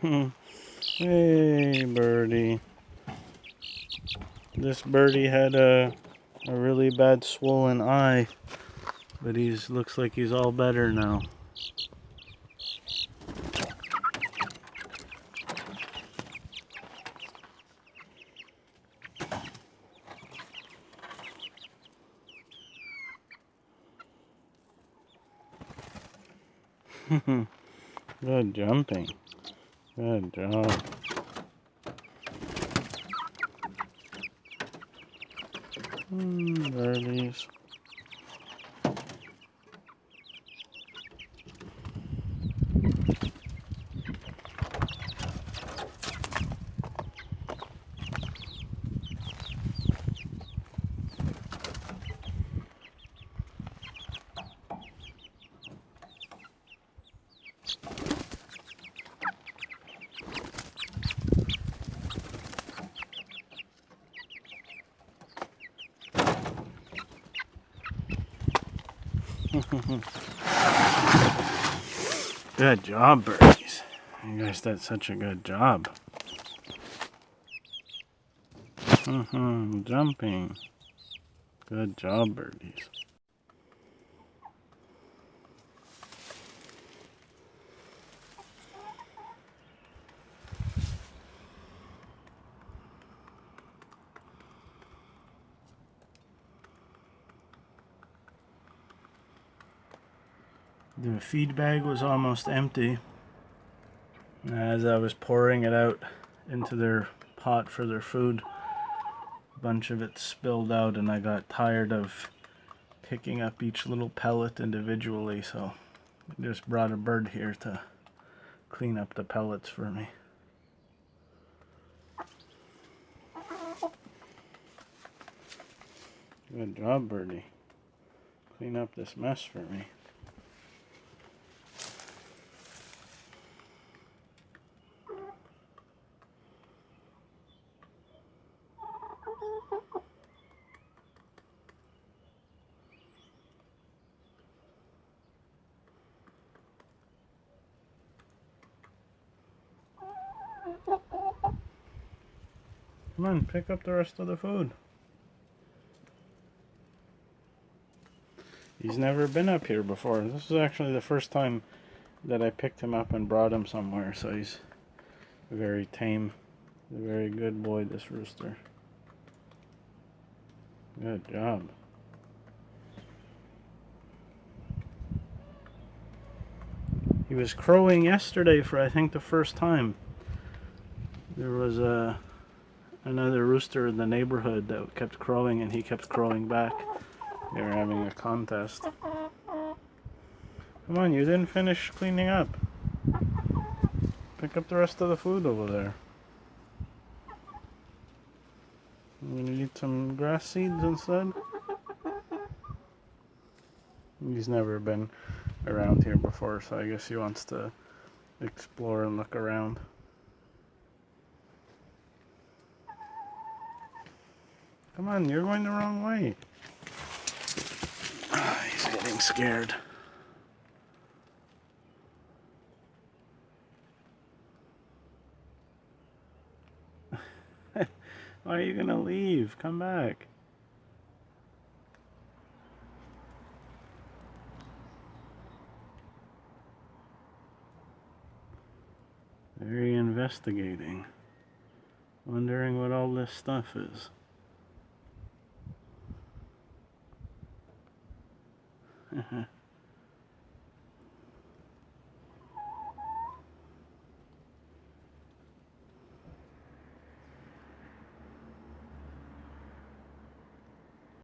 Hey, birdie. This birdie had a really bad swollen eye, but looks like he's all better now. Good jumping. Good job. Birdies. Good job, birdies. You guys did such a good job. Jumping. Good job, birdies. The feed bag was almost empty. As I was pouring it out into their pot for their food, a bunch of it spilled out, and I got tired of picking up each little pellet individually, so I just brought a bird here to clean up the pellets for me. Good job, birdie. Clean up this mess for me. Come on, pick up the rest of the food. He's never been up here before. This is actually the first time that I picked him up and brought him somewhere, so he's very tame. A very good boy, this rooster. Good job. He was crowing yesterday for, I think, the first time. There was another rooster in the neighborhood that kept crowing, and he kept crowing back. They were having a contest. Come on, you didn't finish cleaning up. Pick up the rest of the food over there. You gonna eat some grass seeds instead? He's never been around here before, so I guess he wants to explore and look around. Come on, you're going the wrong way. He's getting scared. Why are you gonna leave? Come back. Very investigating. Wondering what all this stuff is.